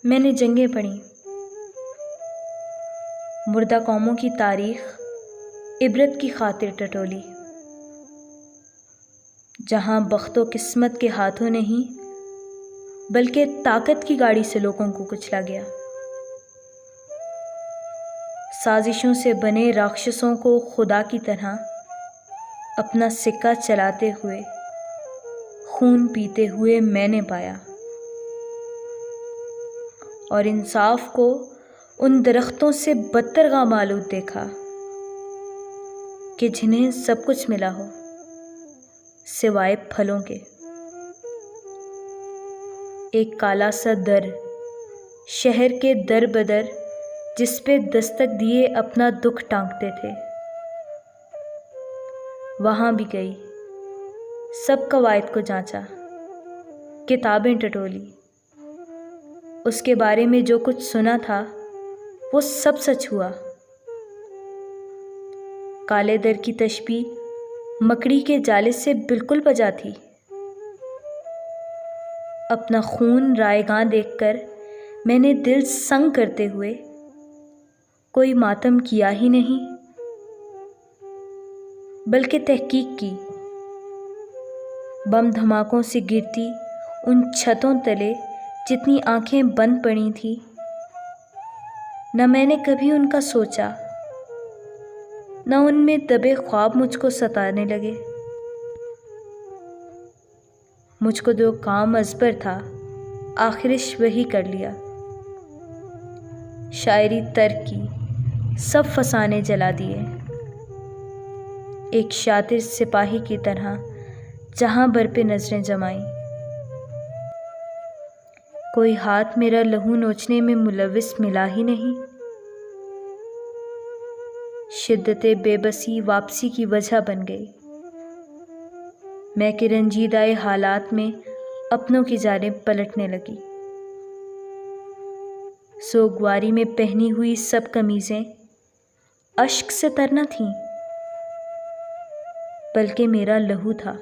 میں نے جنگیں پڑھیں، مردہ قوموں کی تاریخ عبرت کی خاطر ٹٹولی، جہاں بخت و قسمت کے ہاتھوں نہیں بلکہ طاقت کی گاڑی سے لوگوں کو کچلا گیا۔ سازشوں سے بنے راکشسوں کو خدا کی طرح اپنا سکہ چلاتے ہوئے، خون پیتے ہوئے میں نے پایا، اور انصاف کو ان درختوں سے بدتر غام آلود دیکھا کہ جنہیں سب کچھ ملا ہو سوائے پھلوں کے۔ ایک کالا سا در شہر کے در بدر جس پہ دستک دیے اپنا دکھ ٹانکتے تھے، وہاں بھی گئی، سب قواعد کو جانچا، کتابیں ٹٹولی، اس کے بارے میں جو کچھ سنا تھا وہ سب سچ ہوا۔ کالے در کی تشبیہ مکڑی کے جالے سے بالکل بجا تھی۔ اپنا خون رائیگاں دیکھ کر میں نے دل سنگ کرتے ہوئے کوئی ماتم کیا ہی نہیں بلکہ تحقیق کی۔ بم دھماکوں سے گرتی ان چھتوں تلے جتنی آنکھیں بند پڑی تھیں، نہ میں نے کبھی ان کا سوچا، نہ ان میں دبے خواب مجھ کو ستانے لگے۔ مجھ کو جو کام ازبر تھا آخرش وہی کر لیا۔ شاعری ترک کی، سب فسانے جلا دیے، ایک شاطر سپاہی کی طرح جہاں بھر پہ نظریں جمائیں۔ کوئی ہاتھ میرا لہو نوچنے میں ملوث ملا ہی نہیں۔ شدت بے بسی واپسی کی وجہ بن گئی۔ میں کہ رنجیدہ حالات میں اپنوں کی جانب پلٹنے لگی۔ سوگواری میں پہنی ہوئی سب قمیضیں اشک سے تر نہ تھیں بلکہ میرا لہو تھا۔